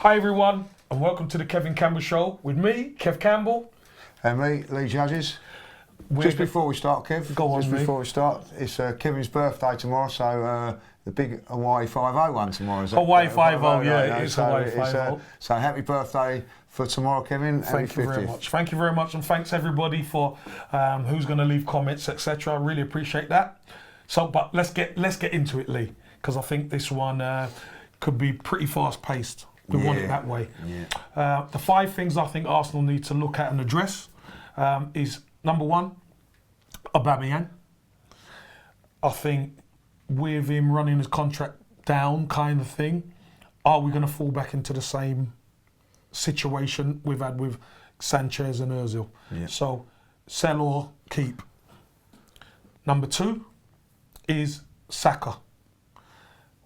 Hi everyone, and welcome to the Kevin Campbell Show with me, Kev Campbell. And me, Lee Judges. Just before we start, Kev, it's Kevin's birthday tomorrow, so the big Hawaii 5-0 one tomorrow. Hawaii 5-0, yeah, it is Hawaii 5-0. So happy birthday for tomorrow, Kevin. Thank you very much. Thank you very much, and thanks everybody for who's going to leave comments, etc. I really appreciate that. So, but let's get into it, Lee, because I think this one could be pretty fast-paced. We want it that way. Yeah. The 5 things I think Arsenal need to look at and address is, number 1, Aubameyang. I think with him running his contract down kind of thing, are we going to fall back into the same situation we've had with Sanchez and Ozil? Yeah. So, sell or keep. Number 2 is SAKA.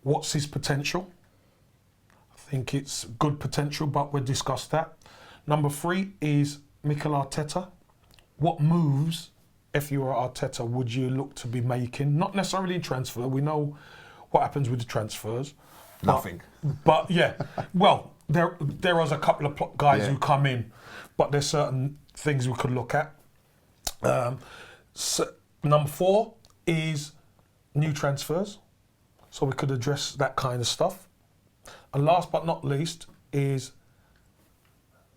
What's his potential? I think it's good potential, but we'll discuss that. Number 3 is Mikel Arteta. What moves, if you were Arteta, would you look to be making? Not necessarily transfer. We know what happens with the transfers. Nothing. But yeah, well, there is a couple of guys who come in, but there's certain things we could look at. So number 4 is new transfers. So we could address that kind of stuff. And last but not least is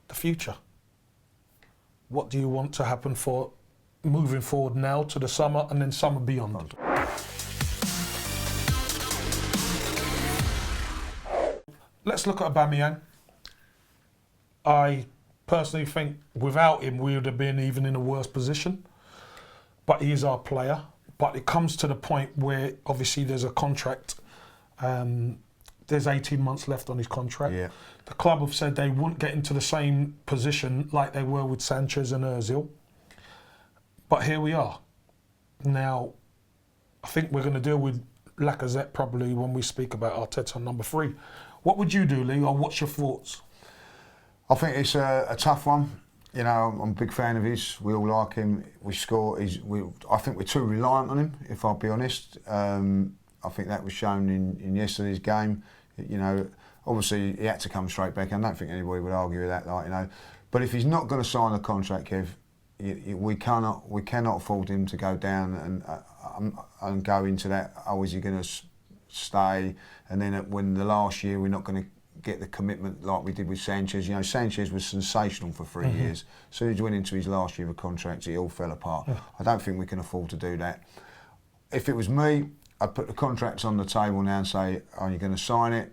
the future. What do you want to happen for moving forward now to the summer and then summer beyond? Let's look at Aubameyang. I personally think without him we would have been even in a worse position. But he is our player. But it comes to the point where obviously there's a contract. There's 18 months left on his contract. Yeah. The club have said they wouldn't get into the same position like they were with Sanchez and Ozil. But here we are. Now, I think we're going to deal with Lacazette probably when we speak about Arteta on number 3. What would you do, Lee, or what's your thoughts? I think it's a tough one. You know, I'm a big fan of his. We all like him. We score. I think we're too reliant on him, if I'll be honest. I think that was shown in yesterday's game. You know, obviously he had to come straight back. I don't think anybody would argue with that, like, you know. But if he's not going to sign a contract, Kev, we cannot afford him to go down and go into that. Oh, is he going to stay? And then when the last year we're not going to get the commitment like we did with Sanchez. You know, Sanchez was sensational for 3 years. As soon as he went into his last year of contract, it all fell apart. Yeah. I don't think we can afford to do that. If it was me, I'd put the contracts on the table now and say, are you going to sign it?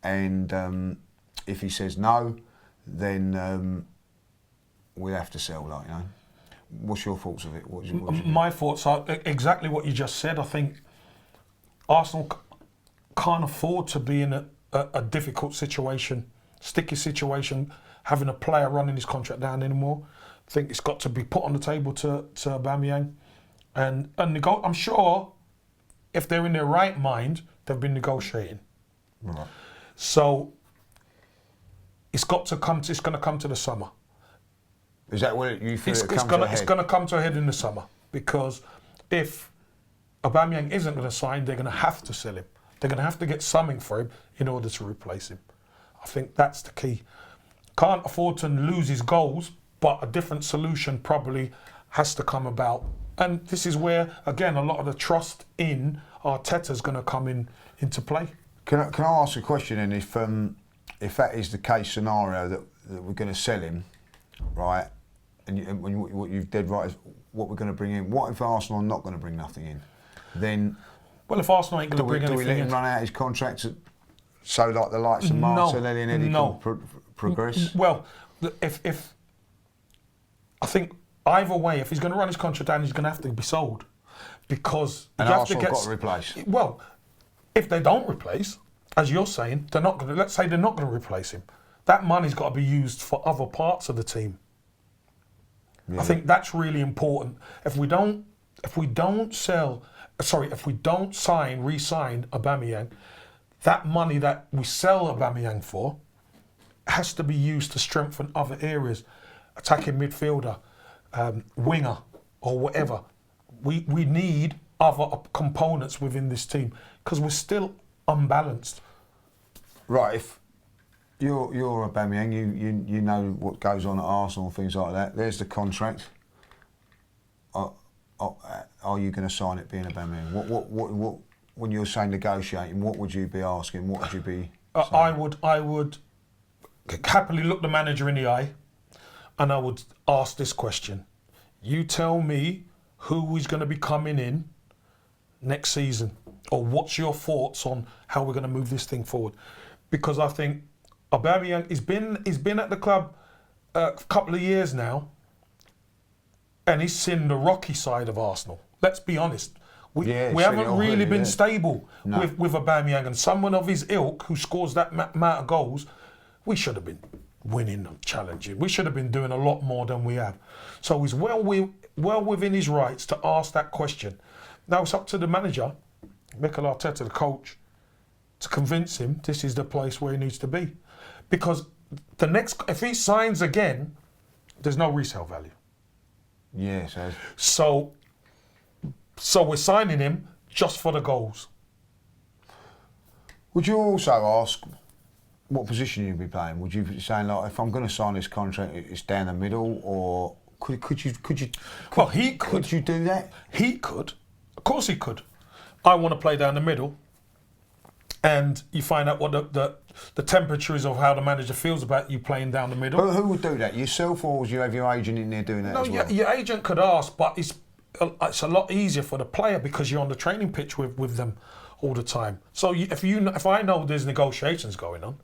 And if he says no, then we have to sell, like, you know. What's your thoughts of it? My thoughts are exactly what you just said. I think Arsenal can't afford to be in a difficult situation, sticky situation, having a player running his contract down anymore. I think it's got to be put on the table to Aubameyang. And I'm sure if they're in their right mind, they've been negotiating. Right. So it's going to come to the summer. Is that what you feel? It's going to come to a head in the summer, because if Aubameyang isn't going to sign, they're going to have to sell him. They're going to have to get something for him in order to replace him. I think that's the key. Can't afford to lose his goals, but a different solution probably has to come about. And this is where, again, a lot of the trust in Arteta is going to come into play. Can I ask a question? And if that is the case scenario that we're going to sell him, right? And what you've dead right is what we're going to bring in. What if Arsenal are not going to bring nothing in? Then, well, if Arsenal ain't going to bring anything in, do we let him run out his contract so like the likes of Martinelli and Eddie can progress? Well, if I think either way, if he's going to run his contract down, he's going to have to be sold, because and you have Arsenal to get got to replace. Well, if they don't replace, as you're saying, they're not going to. Let's say they're not going to replace him. That money's got to be used for other parts of the team. Yeah. I think that's really important. If we don't re-sign Aubameyang, that money that we sell Aubameyang for has to be used to strengthen other areas, attacking midfielder, winger, or whatever. We need other components within this team because we're still unbalanced. Right. You're Aubameyang. You know what goes on at Arsenal and things like that. There's the contract. Are you going to sign it being Aubameyang? What when you're saying negotiating, what would you be asking? What would you be saying? I would happily look the manager in the eye, and I would ask this question: you tell me who is going to be coming in next season, or what's your thoughts on how we're going to move this thing forward? Because I think Aubameyang he's been at the club a couple of years now, and he's seen the rocky side of Arsenal. Let's be honest. We haven't really been stable with Aubameyang, and someone of his ilk who scores that amount of goals, we should have been winning and challenging. We should have been doing a lot more than we have. So he's well within his rights to ask that question. Now it's up to the manager, Mikel Arteta, the coach, to convince him this is the place where he needs to be. Because if he signs again, there's no resale value. Yeah, So we're signing him just for the goals. Would you also ask what position you'd be playing? Would you be saying, like, if I'm going to sign this contract, it's down the middle, or could you do that? He could. Of course he could. I want to play down the middle, and you find out what the temperature is of how the manager feels about you playing down the middle. But who would do that? Yourself, or would you have your agent in there doing that as well? No, your agent could ask, but it's a lot easier for the player because you're on the training pitch with them all the time. So if I know there's negotiations going on,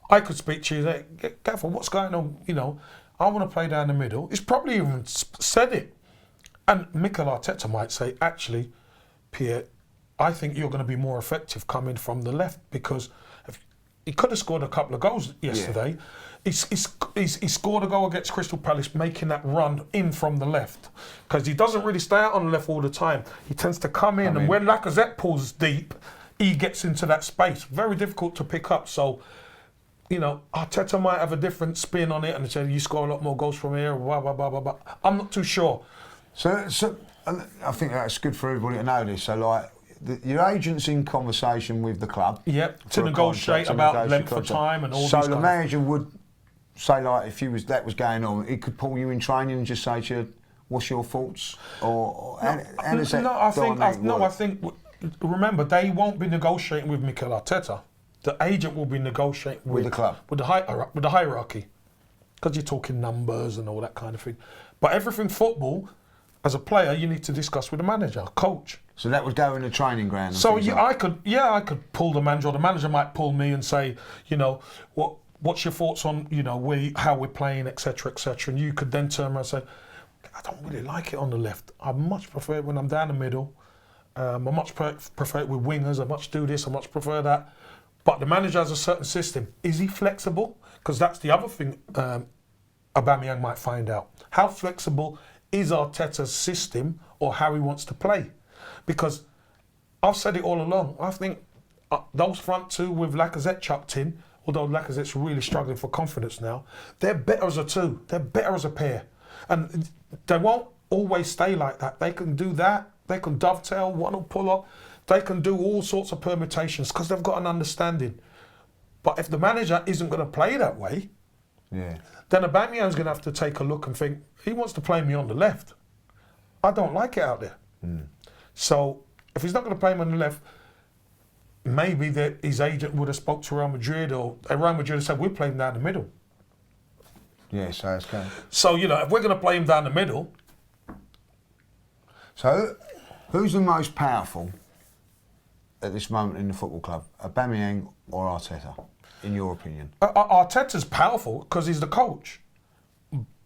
I could speak to you. Say, Gaffer, what's going on? You know, I want to play down the middle. He's probably even said it, and Mikel Arteta might say, actually, Pierre, I think you're going to be more effective coming from the left, because he could have scored a couple of goals yesterday. Yeah. He scored a goal against Crystal Palace, making that run in from the left, because he doesn't really stay out on the left all the time. He tends to come in, and when Lacazette pulls deep, he gets into that space. Very difficult to pick up. So, you know, Arteta might have a different spin on it and say, you score a lot more goals from here, blah, blah, blah, blah, blah. I'm not too sure. So I think that's good for everybody to know this. So, like, your agent's in conversation with the club. Yep, to negotiate about length of time and all so these. So the manager would say, like, if that was going on, he could pull you in training and just say to you, "What's your thoughts?" I think. Remember, they won't be negotiating with Mikel Arteta. The agent will be negotiating with the club, with the hierarchy, because you're talking numbers and all that kind of thing. But everything football, as a player, you need to discuss with the manager, coach. So that would go in the training ground. So I could pull the manager, or the manager might pull me and say, you know, what's your thoughts on, you know, how we're playing, etc., etc. And you could then turn around and say, I don't really like it on the left. I much prefer it when I'm down the middle. I much prefer it with wingers. I much do this. I much prefer that. But the manager has a certain system. Is he flexible? Because that's the other thing Aubameyang might find out. How flexible is Arteta's system, or how he wants to play? Because I've said it all along. I think those front two with Lacazette chucked in, although Lacazette's really struggling for confidence now, they're better as a two. They're better as a pair. And they won't always stay like that. They can do that. They can dovetail, one will pull up. They can do all sorts of permutations because they've got an understanding. But if the manager isn't going to play that way, then Aubameyang's going to have to take a look and think, he wants to play me on the left. I don't like it out there. So if he's not going to play him on the left, maybe his agent would have spoke to Real Madrid, or Real Madrid have said, we're playing down the middle. Yeah, so it's kind of... So, you know, if we're going to play him down the middle... So, who's the most powerful at this moment in the football club, Aubameyang or Arteta, in your opinion? Arteta's powerful because he's the coach.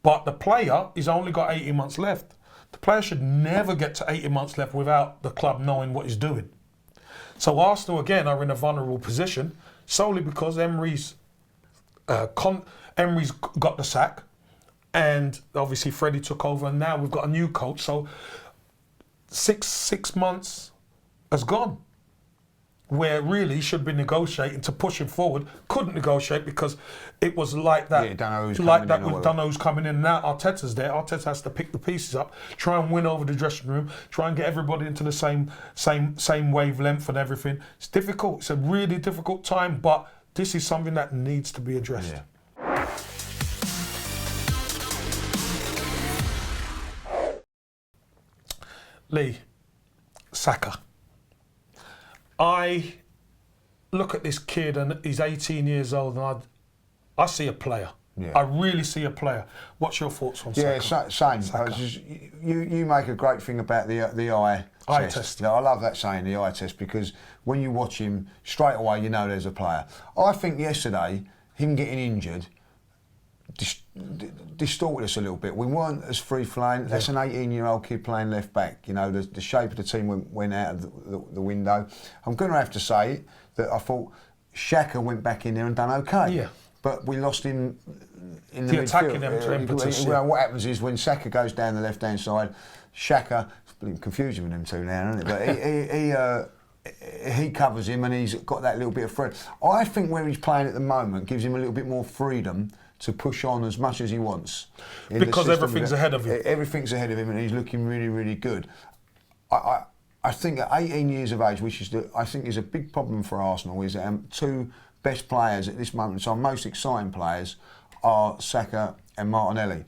But the player, he's only got 18 months left. The player should never get to 18 months left without the club knowing what he's doing. So Arsenal, again, are in a vulnerable position solely because Emery's got the sack, and obviously Freddie took over, and now we've got a new coach. So six months has gone, where really he should be negotiating to push him forward. Couldn't negotiate because it was like that. Yeah, don't know who's coming in and out. Arteta's there. Arteta has to pick the pieces up, try and win over the dressing room, try and get everybody into the same wavelength and everything. It's difficult. It's a really difficult time, but this is something that needs to be addressed. Yeah. Lee, SAKA. I look at this kid and he's 18 years old and I see a player. Yeah. I really see a player. What's your thoughts on SAKA? Yeah, same. SAKA. You make a great thing about the eye test. Yeah, I love that saying, the eye test, because when you watch him, straight away you know there's a player. I think yesterday, him getting injured distorted us a little bit. We weren't as free-flowing. That's an 18-year-old kid playing left-back. You know, the shape of the team went out of the window. I'm going to have to say that I thought SAKA went back in there and done okay. Yeah. But we lost him in the midfield. Attacking impetus. Well, what happens is when SAKA goes down the left-hand side, SAKA, it's confusing with them two now, isn't it? But he covers him and he's got that little bit of freedom. I think where he's playing at the moment gives him a little bit more freedom to push on as much as he wants. Because everything's ahead of him. Everything's ahead of him and he's looking really, really good. I think at 18 years of age, which I think is a big problem for Arsenal, is that two best players at this moment, so our most exciting players are SAKA and Martinelli.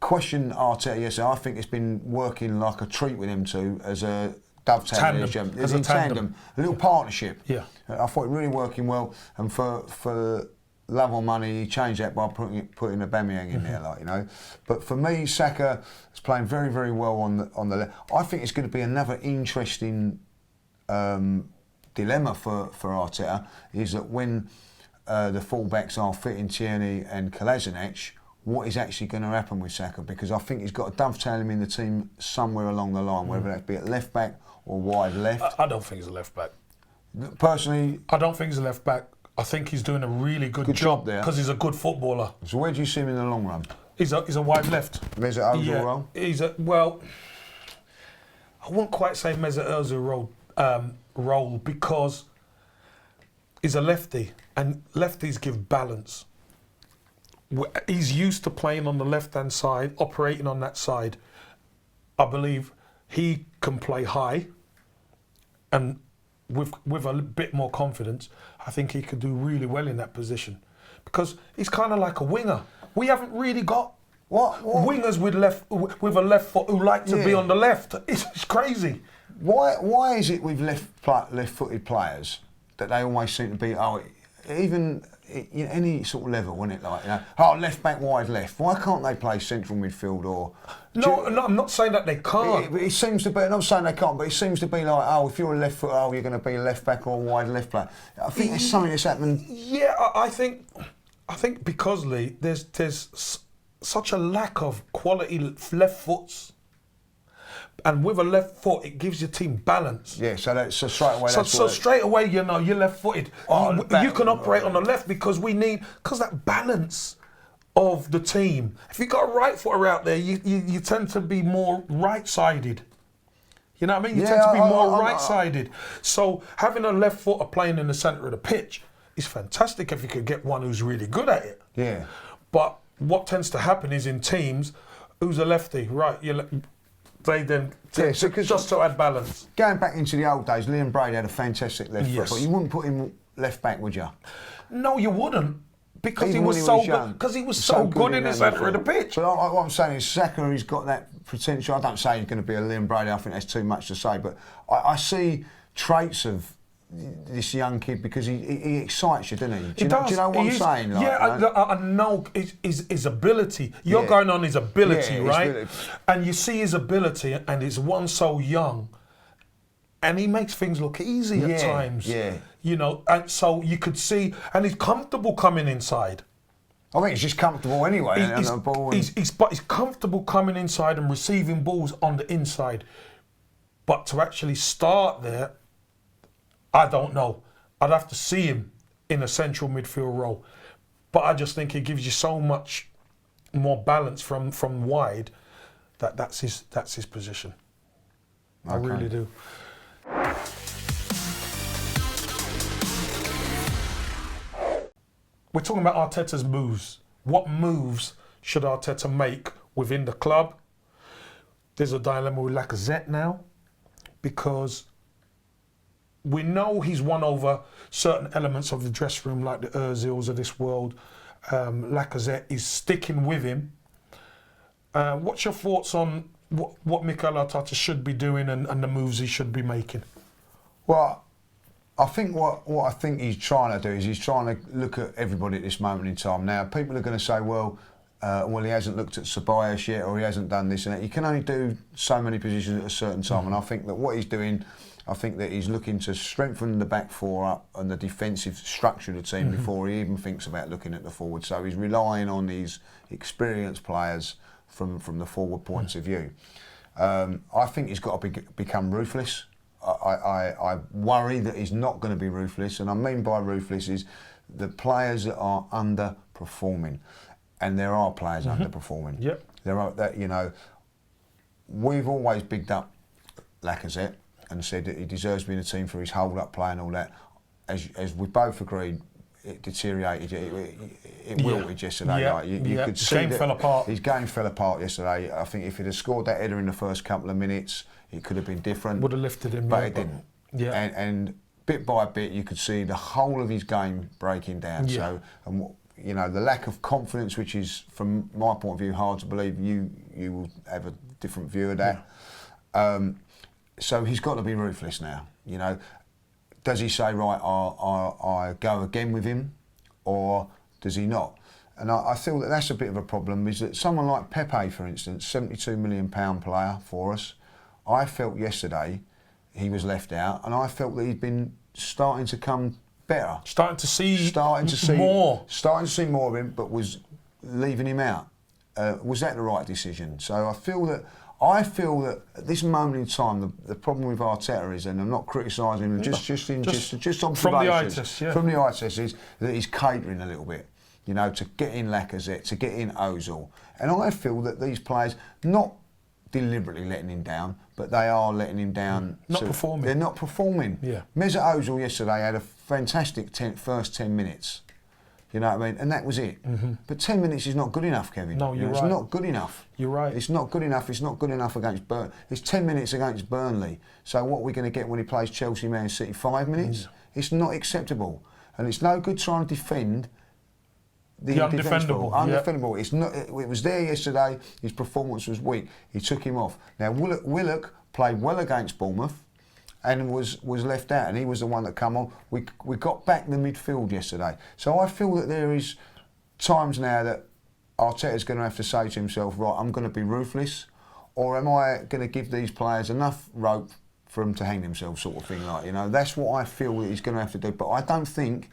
Question Arteta yesterday, I think it's been working like a treat with them two as a dovetail, as a tandem, a little partnership. Yeah, I thought it really working well, and for love or money, he changed that by putting Aubameyang in there, like, you know. But for me, SAKA is playing very, very well on the left. I think it's going to be another interesting dilemma for Arteta, is that when the fullbacks are fitting Tierney and Kolasinac, what is actually going to happen with SAKA? Because I think he's got to dovetail him in the team somewhere along the line, whether that be at left back or wide left. I don't think he's a left back. Personally, I don't think he's a left back. I think he's doing a really good job there because he's a good footballer. So where do you see him in the long run? He's a wide left. Mesut Ozil role? Well, I wouldn't quite say Mesut Ozil role because he's a lefty and lefties give balance. He's used to playing on the left-hand side, operating on that side. I believe he can play high, and with a bit more confidence, I think he could do really well in that position, because he's kind of like a winger. We haven't really got wingers with a left foot who like to be on the left. It's crazy. Why is it with left-footed players that they always seem to be even any sort of level, isn't it? Like, you know, left back, wide left. Why can't they play central midfield or? No, I'm not saying that they can't. It seems to be. I'm not saying they can't, but it seems to be like, if you're a left foot, you're going to be a left back or a wide left back. I think there's something that's happening. Yeah, I think because, Lee, there's such a lack of quality left foots. And with a left foot, it gives your team balance. Yeah, so straight away. So straight away, you know, you're left-footed. You can operate on the left because that balance of the team. If you've got a right footer out there, you tend to be more right-sided. You know what I mean? You tend to be more right-sided. So having a left footer playing in the centre of the pitch is fantastic if you could get one who's really good at it. Yeah. But what tends to happen is in teams, who's a lefty, right? They then just to add balance. Going back into the old days, Liam Brady had a fantastic left foot, but you wouldn't put him left back, would you? No, you wouldn't, because he was so good. Because he was so good in the centre of the pitch. So what I'm saying is, SAKA, he's got that potential. I don't say he's going to be a Liam Brady. I think that's too much to say, but I see traits of this young kid because he excites you, doesn't he? Do you know what I'm saying? I know his ability. You're going on his ability, right? And you see his ability, and he's one so young, and he makes things look easy at times. Yeah. You know, and so you could see, and he's comfortable coming inside. I think he's just comfortable anyway. He's comfortable coming inside and receiving balls on the inside, but to actually start there, I don't know. I'd have to see him in a central midfield role. But I just think he gives you so much more balance from wide that's his position. Okay. I really do. We're talking about Arteta's moves. What moves should Arteta make within the club? There's a dilemma with Lacazette now, because we know he's won over certain elements of the dressing room, like the Ozils of this world. Lacazette is sticking with him. What's your thoughts on what Mikel Arteta should be doing and the moves he should be making? Well, I think what I think he's trying to do is he's trying to look at everybody at this moment in time. Now, people are going to say, well, he hasn't looked at Ceballos yet, or he hasn't done this and that. You can only do so many positions at a certain time, and I think that what he's doing, I think that he's looking to strengthen the back four up and the defensive structure of the team before he even thinks about looking at the forward. So he's relying on these experienced players from the forward points of view. I think he's got to become ruthless. I worry that he's not going to be ruthless, and I mean by ruthless is the players that are underperforming, and there are players underperforming. Yep. There are that, you know. We've always bigged up Lacazette and said that he deserves to be in the team for his hold-up play and all that. As we both agreed, it deteriorated. It wilted yesterday. Yeah. Like, you could see game fell apart. His game fell apart yesterday. I think if he'd have scored that header in the first couple of minutes, it could have been different. Would have lifted him, but it didn't. Yeah. And bit by bit, you could see the whole of his game breaking down. Yeah. So, you know, the lack of confidence, which is, from my point of view, hard to believe. You will have a different view of that. Yeah. So he's got to be ruthless now. You know, does he say, right, I go again with him, or does he not? And I feel that that's a bit of a problem. Is that someone like Pepe, for instance, £72 million player for us. I felt yesterday he was left out, and I felt that he'd been starting to come better. Starting to see more of him, but was leaving him out. Was that the right decision? So I feel that at this moment in time, the problem with Arteta is, and I'm not criticising him, just observations from the eye test, is that he's catering a little bit, you know, to get in Lacazette, to get in Ozil, and I feel that these players, not deliberately letting him down, but they are letting him down. Performing. They're not performing. Yeah. Mesut Ozil yesterday had a fantastic first 10 minutes. You know what I mean? And that was it. But 10 minutes is not good enough, Kevin. No, you're right. It's not good enough. You're right. It's not good enough. It's not good enough against Burnley. It's 10 minutes against Burnley. So what are we going to get when he plays Chelsea, Man City? 5 minutes? It's not acceptable. And it's no good trying to defend the undefendable. Undefendable. It's not. It was there yesterday. His performance was weak. He took him off. Now Willock played well against Bournemouth, and was left out, and he was the one that come on. We got back the midfield yesterday. So I feel that there is times now that Arteta's going to have to say to himself, right, I'm going to be ruthless, or am I going to give these players enough rope for them to hang themselves, sort of thing, like, you know. That's what I feel that he's going to have to do. But I don't think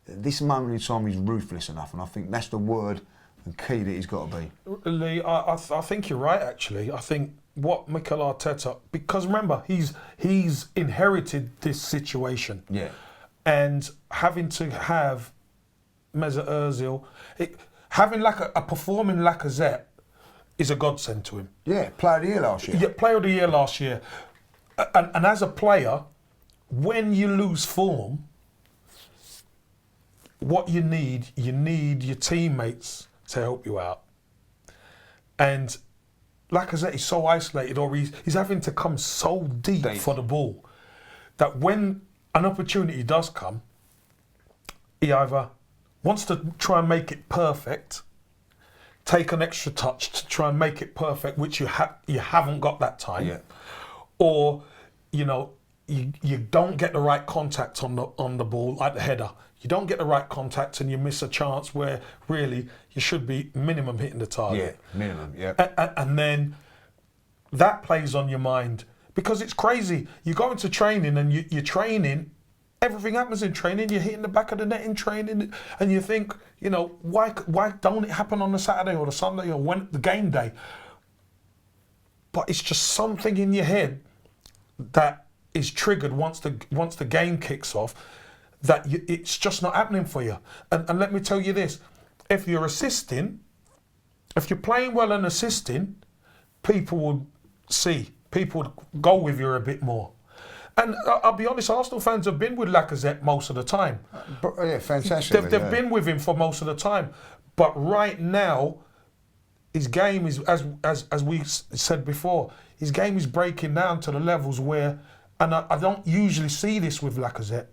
at this moment in time he's ruthless enough, and I think that's the word and key that he's got to be. Lee, I think you're right, actually. I think what Mikel Arteta, because remember, he's inherited this situation. Yeah. And having to have Mesut Ozil, having like a performing Lacazette is a godsend to him. Yeah, player of the year last year. Yeah, player of the year last year. And as a player, when you lose form, what you need your teammates to help you out. And Lacazette is so isolated, or he's having to come so deep for the ball, that when an opportunity does come, he either wants to try and make it perfect, take an extra touch to try and make it perfect, which you haven't got that time, or you don't get the right contact on the ball, like the header. You don't get the right contact and you miss a chance where really you should be minimum hitting the target. Yeah, minimum, yeah. And then that plays on your mind, because it's crazy. You go into training and you're training, everything happens in training, you're hitting the back of the net in training, and you think, why don't it happen on the Saturday or the Sunday or when the game day? But it's just something in your head that is triggered once the game kicks off, that it's just not happening for you. And let me tell you this, if you're playing well and assisting, people would go with you a bit more. And I'll be honest, Arsenal fans have been with Lacazette most of the time. Yeah, fantastic. They've been with him for most of the time. But right now, his game is, as we said before, his game is breaking down to the levels where and I don't usually see this with Lacazette,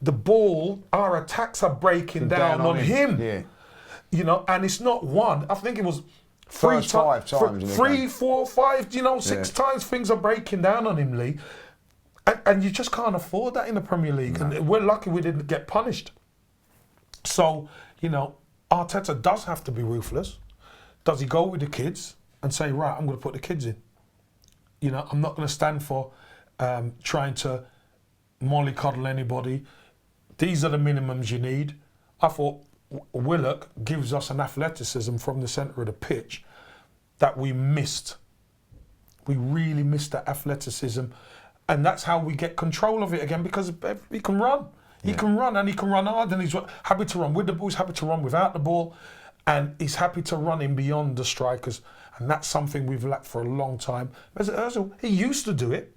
the ball, our attacks are breaking down on him. Yeah. You know, and it's not one. I think it was First five times. 3, 4, 5, you know, 6 times things are breaking down on him, Lee. And you just can't afford that in the Premier League. No. And we're lucky we didn't get punished. So, you know, Arteta does have to be ruthless. Does he go with the kids and say, right, I'm going to put the kids in? You know, I'm not going to stand for trying to mollycoddle anybody. These are the minimums you need. I thought Willock gives us an athleticism from the centre of the pitch that we missed. We really missed that athleticism. And that's how we get control of it again, because he can run. He can run, and he can run hard, and he's happy to run with the ball, he's happy to run without the ball, and he's happy to run in beyond the strikers. And that's something we've lacked for a long time. He used to do it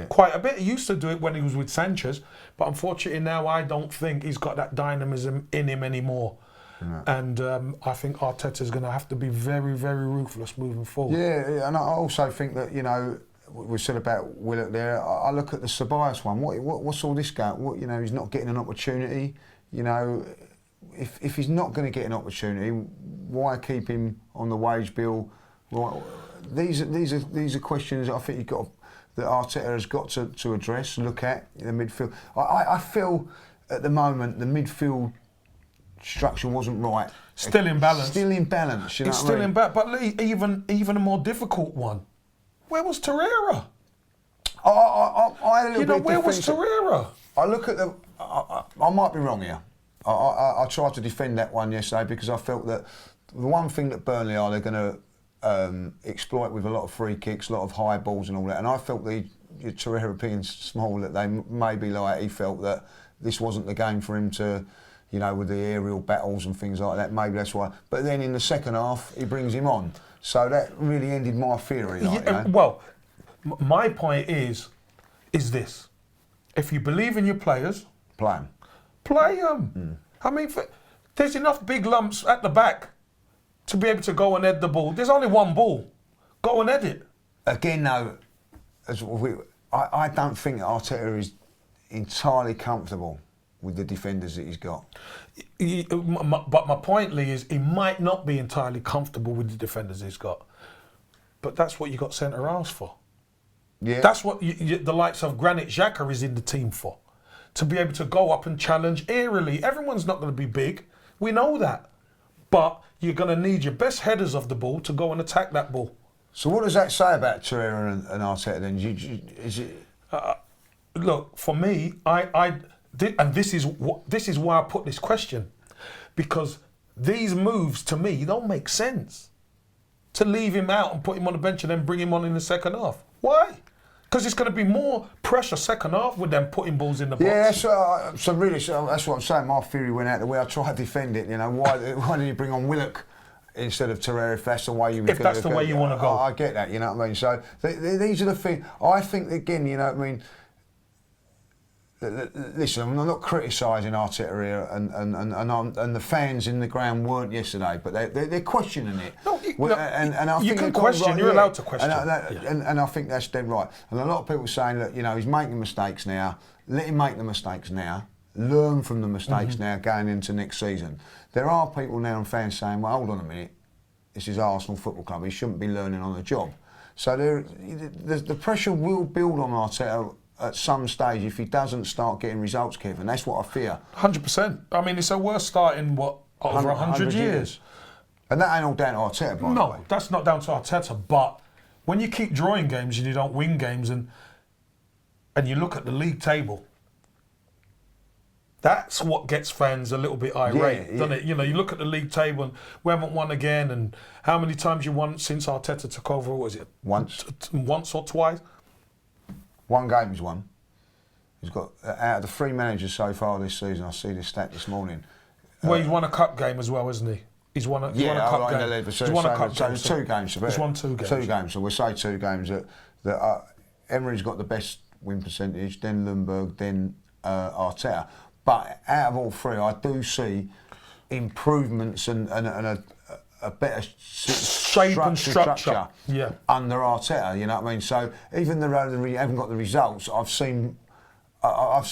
quite a bit. He used to do it when he was with Sanchez, but unfortunately now I don't think he's got that dynamism in him anymore. No. And I think Arteta is going to have to be very, very ruthless moving forward. Yeah, and I also think that, you know, we said about Willock there. I look at the Ceballos one. What's all this going? You know, he's not getting an opportunity. You know, if he's not going to get an opportunity, why keep him on the wage bill? Well, these are questions that I think that Arteta has got to address, look at in the midfield. I feel at the moment the midfield structure wasn't right. Still in balance. Still in balance. You know it's still in balance. But Lee, even a more difficult one. Where was Torreira? I had a little bit where was Torreira? I look at the. I might be wrong here. I tried to defend that one yesterday because I felt that the one thing that Burnley are, they're going to exploit with a lot of free kicks, a lot of high balls and all that. And I felt Torreira being small, that they maybe like he felt that this wasn't the game for him to, you know, with the aerial battles and things like that. Maybe that's why. But then in the second half, he brings him on. So that really ended my theory. Like, you know? Well, my point is this. If you believe in your players... Play them. Play them. I mean, there's enough big lumps at the back to be able to go and head the ball. There's only one ball. Go and head it. Again, though, I don't think Arteta is entirely comfortable with the defenders that he's got. But my point, Lee, is he might not be entirely comfortable with the defenders he's got. But that's what you got centre-halves for. Yeah. That's what the likes of Granit Xhaka is in the team for. To be able to go up and challenge aerially. Everyone's not going to be big. We know that. But you're going to need your best headers of the ball to go and attack that ball. So what does that say about Torreira and Arteta then? Is it... Look, for me, and this is why I put this question, because these moves to me don't make sense. To leave him out and put him on the bench and then bring him on in the second half. Why? Because it's going to be more pressure second half with them putting balls in the box. Yeah, so that's what I'm saying. My theory went out the way. I tried to defend it. You know, why did you bring on Willock instead of Torreira if that's the way you? If that's the way you want to go, I get that. You know what I mean. So these are the things. I think again. You know what I mean. Listen, I'm not criticising Arteta here, and the fans in the ground weren't yesterday, but they're questioning it. No, and I you think can question. You're allowed to question. And I think that's dead right. And a lot of people saying that, you know, he's making mistakes now. Let him make the mistakes now. Learn from the mistakes now going into next season. There are people now and fans saying, well, hold on a minute, this is Arsenal Football Club. He shouldn't be learning on the job. So the pressure will build on Arteta at some stage if he doesn't start getting results, Kevin. That's what I fear. 100%. I mean, it's a worst start in, over 100 years. And that ain't all down to Arteta, by the way. No, that's not down to Arteta. But when you keep drawing games and you don't win games and you look at the league table, that's what gets fans a little bit irate, doesn't it? You know, you look at the league table and we haven't won again, and how many times you won since Arteta took over? What is it? Once. Once or twice? One game he's won. He's got, out of the 3 managers so far this season, I see this stat this morning. Well, he's won a cup game as well, hasn't he? He's won a cup game. He's won a cup game. So 2 games. He's won 2 games. 2 games. So we'll say 2 games that Emery's got the best win percentage, then Lundberg, then Arteta. But out of all 3, I do see improvements and a better shape and structure. Yeah. Under Arteta, you know what I mean? So even though they haven't got the results, I've seen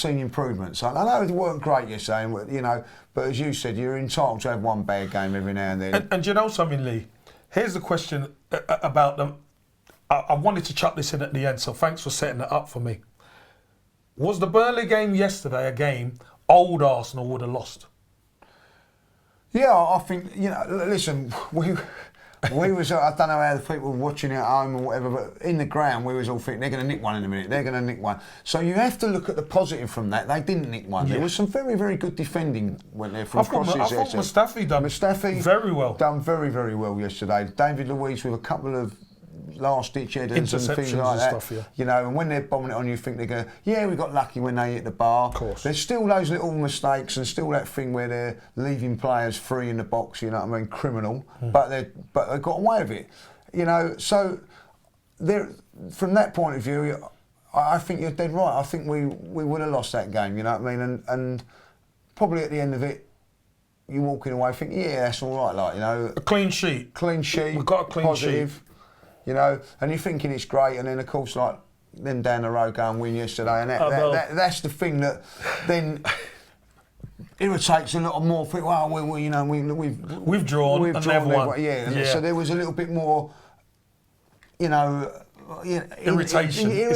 improvements. I know it weren't great yesterday, you know, but as you said, you're entitled to have one bad game every now and then. And you know something, Lee? Here's the question about them. I wanted to chuck this in at the end, so thanks for setting it up for me. Was the Burnley game yesterday a game old Arsenal would have lost? Yeah, I think, you know, listen, we was, I don't know how the people were watching it at home or whatever, but in the ground we was all thinking they're going to nick one in a minute, they're going to nick one. So you have to look at the positive from that. They didn't nick one. Yeah. There was some very, very good defending went there from crosses. I thought Mustafi very well. Done very, very well yesterday. David Luiz with a couple of last-ditch headers and things like that. Stuff, yeah. You know, and when they're bombing it on, you think they're going, we got lucky when they hit the bar. Of course. There's still those little mistakes and still that thing where they're leaving players free in the box, you know what I mean, criminal, but they got away with it. You know, so from that point of view, I think you're dead right. I think we would have lost that game, you know what I mean, and probably at the end of it, you're walking away thinking, that's all right, like, you know. A clean sheet. We've got a clean positive, sheet. You know, and you're thinking it's great, and then of course, like, then down the road go and win yesterday, and that's the thing that then irritates a lot more. Well, we've drawn and they've won. Yeah. So there was a little bit more, you know, irritation in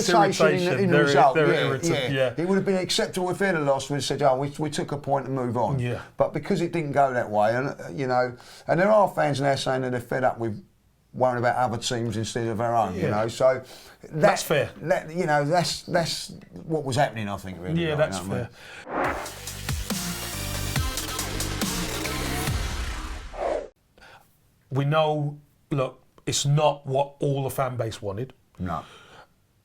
the result. Yeah. It would have been acceptable if they'd have lost. We'd have said, we took a point and move on. Yeah. But because it didn't go that way, and you know, and there are fans now saying that they're fed up with worrying about other teams instead of our own, you know. So that's fair. You know, that's what was happening, I think, really. Yeah, that's fair. We know, look, it's not what all the fan base wanted. No.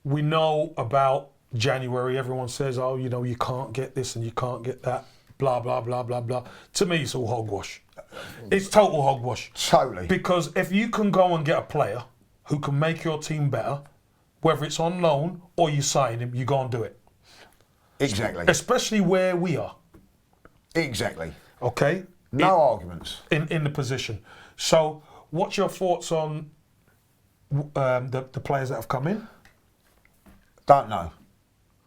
We know about January, everyone says, oh, you know, you can't get this and you can't get that, blah, blah, blah, blah, blah. To me, it's all hogwash. It's total hogwash. Totally. Because if you can go and get a player who can make your team better, whether it's on loan or you sign him, you go and do it. Exactly. Especially where we are. Exactly. Okay? No arguments. In the position. So, what's your thoughts on the players that have come in? Don't know.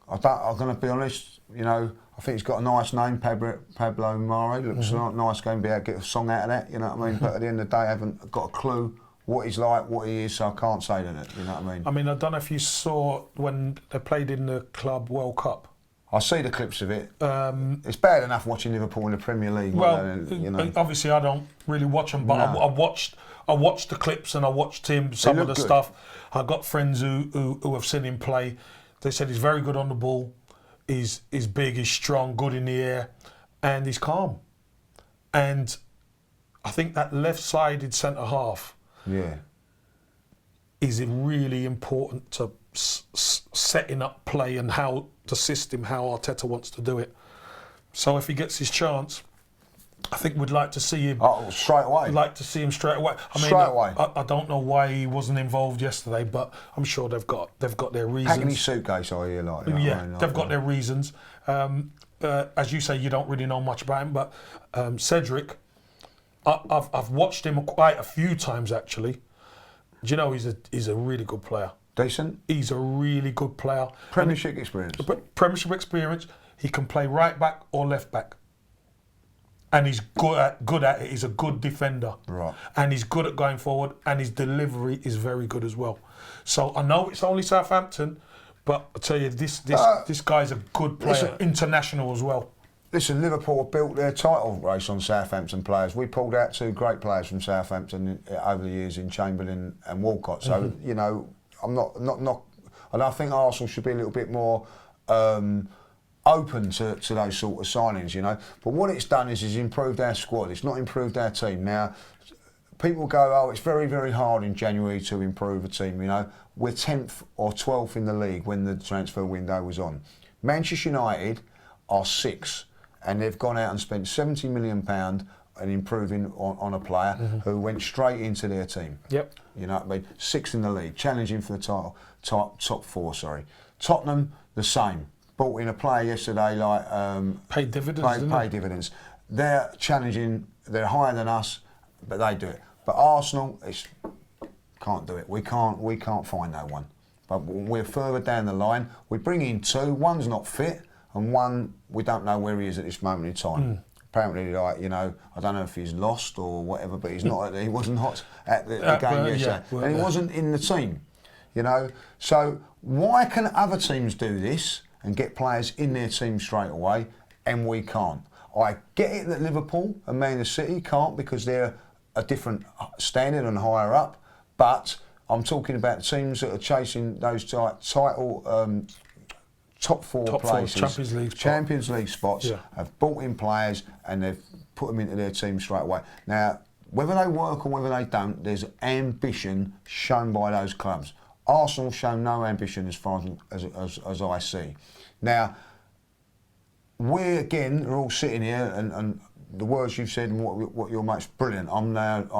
I'm going to be honest, you know, I think he's got a nice name, Pablo Mari. Looks like a nice game, be able to get a song out of that, you know what I mean? But at the end of the day, I haven't got a clue what he's like, what he is, so I can't say that, you know what I mean? I mean, I don't know if you saw when they played in the Club World Cup. I see the clips of it. It's bad enough watching Liverpool in the Premier League. Well, you know. Obviously I don't really watch them, but I watched the clips and I watched him, some of the stuff. I got friends who have seen him play. They said he's very good on the ball. He's big, he's strong, good in the air, and he's calm. And I think that left-sided centre half is really important to setting up play and how the system, how Arteta wants to do it. So if he gets his chance, I think we'd like to see him straight away. We'd like to see him straight away. I mean, I don't know why he wasn't involved yesterday, but I'm sure they've got their reasons. Packing his suitcase, I hear, like. They've got their reasons. As you say, you don't really know much about him, but Cedric, I've watched him quite a few times actually. Do you know he's a really good player. Decent. He's a really good player. Premiership experience. Premiership experience. He can play right back or left back. And he's good at it. He's a good defender. Right. And he's good at going forward, and his delivery is very good as well. So I know it's only Southampton, but I tell you, this guy's a good player, international as well. Listen, Liverpool have built their title race on Southampton players. We pulled out two great players from Southampton over the years in Chamberlain and Walcott. So you know, I'm not, and I think Arsenal should be a little bit more open to those sort of signings, you know. But what it's done is improved our squad. It's not improved our team. Now, people go, oh, it's very, very hard in January to improve a team, you know. We're 10th or 12th in the league when the transfer window was on. Manchester United are 6th, and they've gone out and spent £70 million and improving on a player who went straight into their team. Yep. You know what I mean? 6th in the league, challenging for the title, top 4, sorry. Tottenham, the same. Bought in a player yesterday like... paid dividends, Paid dividends. They're challenging, they're higher than us, but they do it. But Arsenal, can't do it. We can't find no one. But we're further down the line. We bring in 2. One's not fit, and one we don't know where he is at this moment in time. Apparently, like, you know, I don't know if he's lost or whatever, but he's not. He wasn't hot at the game yesterday, and he wasn't in the team. You know, so why can other teams do this and get players in their team straight away, and we can't? I get it that Liverpool and Man City can't because they're a different standard and higher up, but I'm talking about teams that are chasing those title top four places, Champions League spots, have brought in players and they've put them into their team straight away. Now, whether they work or whether they don't, there's ambition shown by those clubs. Arsenal show no ambition as far as I see. Now, we're all sitting here and the words you've said and what your mate's brilliant. I'm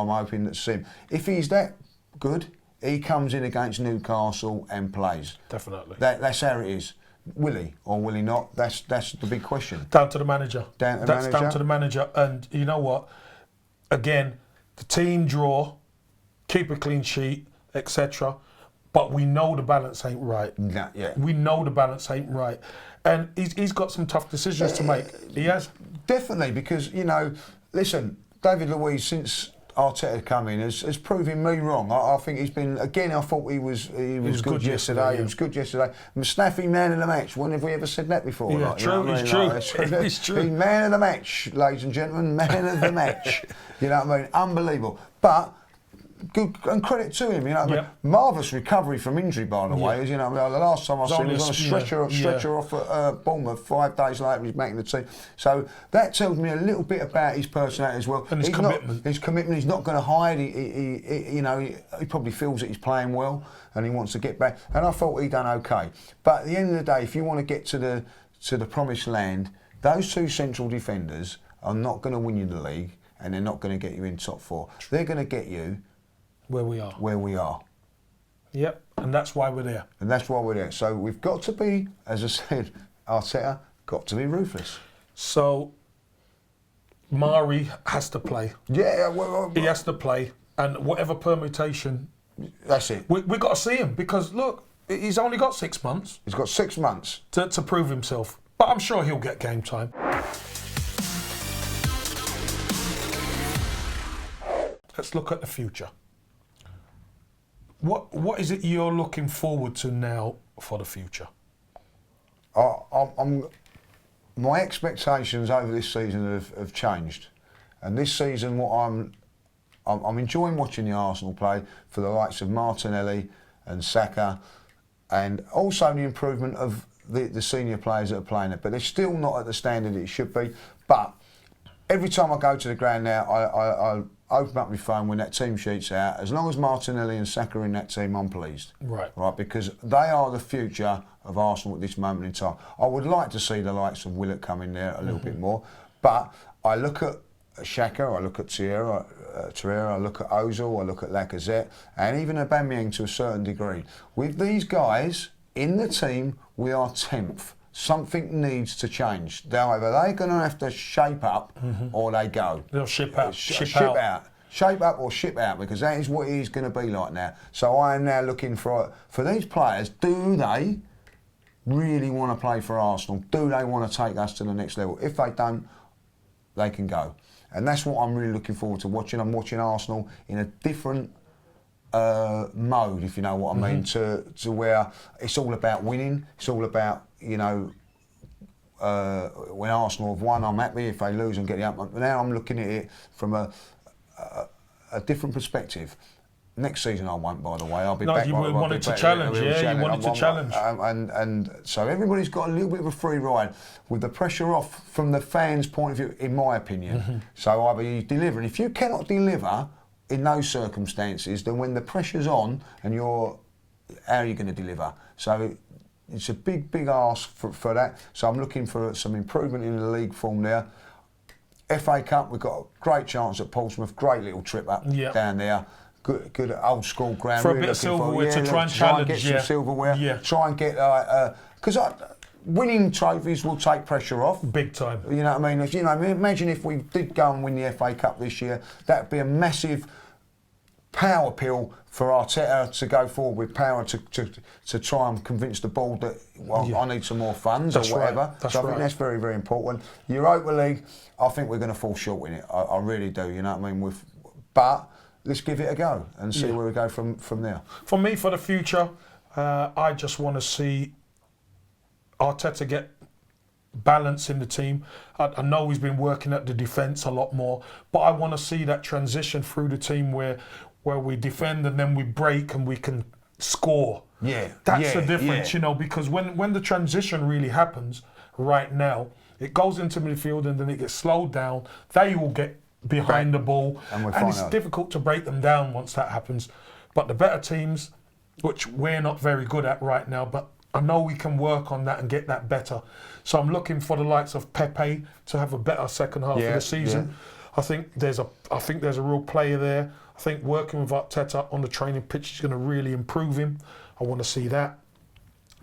hoping that see him. If he's that good, he comes in against Newcastle and plays. Definitely. That's how it is. Will he or will he not? That's the big question. Down to the manager. Down to the manager. And you know what? Again, the team draw, keep a clean sheet, etc. But we know the balance ain't right. We know the balance ain't right. And he's got some tough decisions to make. He has. Definitely, because, you know, listen, David Luiz, since ARTETA come in, has proven me wrong. I think he's been, again, I thought he was good yesterday. He was good yesterday. Mustafi, man of the match. When have we ever said that before? Yeah, like, true, you know it's true. It's true. He's man of the match, ladies and gentlemen, man of the match. You know what I mean? Unbelievable. But good and credit to him, you know. Yep. Marvellous recovery from injury, by the way. You know, the last time I saw him, he was on a stretcher off at Bournemouth. 5 days later, he's making the team. So that tells me a little bit about his personality as well. And his commitment. His commitment. He's not going to hide. He probably feels that he's playing well and he wants to get back. And I thought he done okay. But at the end of the day, if you want to get to the promised land, those 2 central defenders are not going to win you the league, and they're not going to get you in top 4. They're going to get you where we are. Yep, and that's why we're there. So we've got to be, as I said, Arteta, got to be ruthless. So Mari has to play. Yeah, he has to play, and whatever permutation. That's it. We got to see him because look, he's only got 6 months. He's got 6 months to prove himself, but I'm sure he'll get game time. Let's look at the future. What is it you're looking forward to now for the future? My expectations over this season have changed, and this season, what I'm enjoying watching the Arsenal play for the likes of Martinelli and Saka, and also the improvement of the senior players that are playing it. But they're still not at the standard it should be. But every time I go to the ground now, I open up my phone when that team sheet's out. As long as Martinelli and Saka are in that team, I'm pleased. Right, because they are the future of Arsenal at this moment in time. I would like to see the likes of Willett come in there a little bit more, but I look at Xhaka, I look at Torreira, I look at Ozil, I look at Lacazette, and even Aubameyang to a certain degree. With these guys in the team, we are 10th. Something needs to change. Now, either they're going to have to shape up or they go. They'll ship out. Ship out. Shape up or ship out, because that is what it is going to be like now. So I am now looking for these players. Do they really want to play for Arsenal? Do they want to take us to the next level? If they don't, they can go. And that's what I'm really looking forward to watching. I'm watching Arsenal in a different mode, if you know what I mean, to where it's all about winning. It's all about, you know, when Arsenal have won, I'm happy. If they lose and get the up, now I'm looking at it from a different perspective. Next season I won't, by the way. I'll be back. You wanted to challenge, you wanted to challenge. And so everybody's got a little bit of a free ride with the pressure off from the fans' point of view, in my opinion. So either you deliver, and if you cannot deliver in those circumstances, then when the pressure's on and how are you going to deliver? So it's a big ask for that. So I'm looking for some improvement in the league form there. FA Cup, we've got a great chance at Portsmouth. Great little trip up down there. Good old school ground. For a bit of silverware to try and challenge. Get some silverware. Try and get because winning trophies will take pressure off. Big time. You know what I mean? Imagine if we did go and win the FA Cup this year. That'd be a massive power pill for Arteta to go forward with power to try and convince the board that I need some more funds or whatever. Right. So I think that's very, very important. Europa League, I think we're going to fall short in it. I really do. You know what I mean? But let's give it a go and see where we go from there. For me, for the future, I just want to see Arteta get balance in the team. I know he's been working at the defence a lot more, but I want to see that transition through the team where we defend and then we break and we can score. That's the difference, you know, because when the transition really happens right now, it goes into midfield and then it gets slowed down. They all get behind the ball and it's difficult to break them down once that happens. But the better teams, which we're not very good at right now, but I know we can work on that and get that better. So I'm looking for the likes of Pepe to have a better second half of the season. I think there's a real player there. I think working with Arteta on the training pitch is going to really improve him. I want to see that.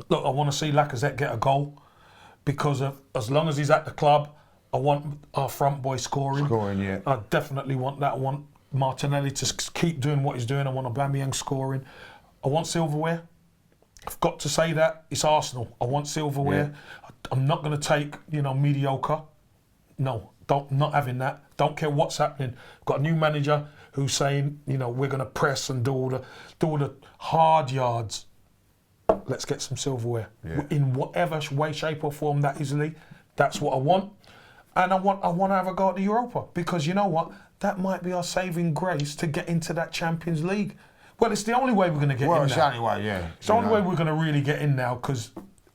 Look, I want to see Lacazette get a goal because as long as he's at the club, I want our front boy scoring. I definitely want that. I want Martinelli to keep doing what he's doing. I want Aubameyang scoring. I want silverware. I've got to say that. It's Arsenal. I want silverware. I'm not going to take, mediocre. No, not having that. Don't care what's happening. Got a new manager who's saying, we're going to press and do all the hard yards. Let's get some silverware in whatever way, shape or form that is, Lee. That's what I want, and I want to have a go at the Europa because you know what? That might be our saving grace to get into that Champions League. Well, it's the only way we're going to get in. Well, it's the only way, yeah. It's the only way we're going to really get in now because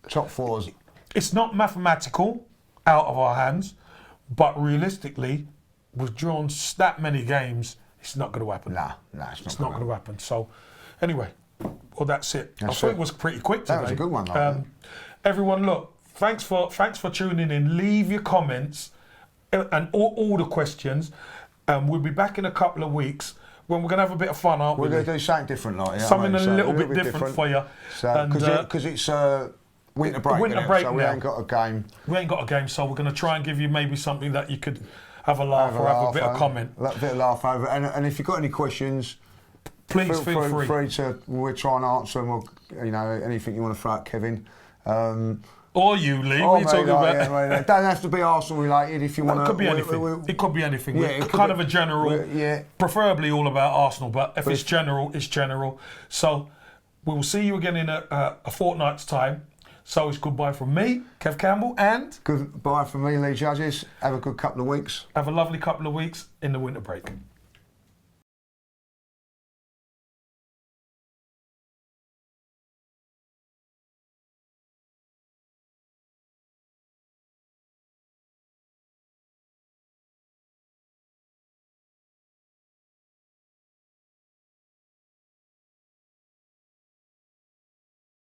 top fours. It's not mathematical out of our hands, but realistically, we've drawn that many games. It's not going to happen. Nah, it's not going to happen. So, anyway, well, that's it. I thought it was pretty quick today. That was a good one. Everyone, look, thanks for tuning in. Leave your comments and all the questions. We'll be back in a couple of weeks when we're going to have a bit of fun, aren't we? We're going to do something different, something a little bit different for you. Because it's winter break. So we ain't got a game. We ain't got a game, so we're going to try and give you maybe something that you could have a laugh or have a bit of comment. A bit of laugh over. And if you've got any questions, please feel free. We'll try and answer them. Or, anything you want to throw at Kevin. Or you, Lee. What are you talking about? It don't have to be Arsenal related. If you want to, it could be anything. It could be anything. We're kind of a general, preferably all about Arsenal. But if it's general, it's general. So we will see you again in a fortnight's time. So it's goodbye from me, Kev Campbell, and goodbye from me, Lee Judges. Have a good couple of weeks. Have a lovely couple of weeks in the winter break.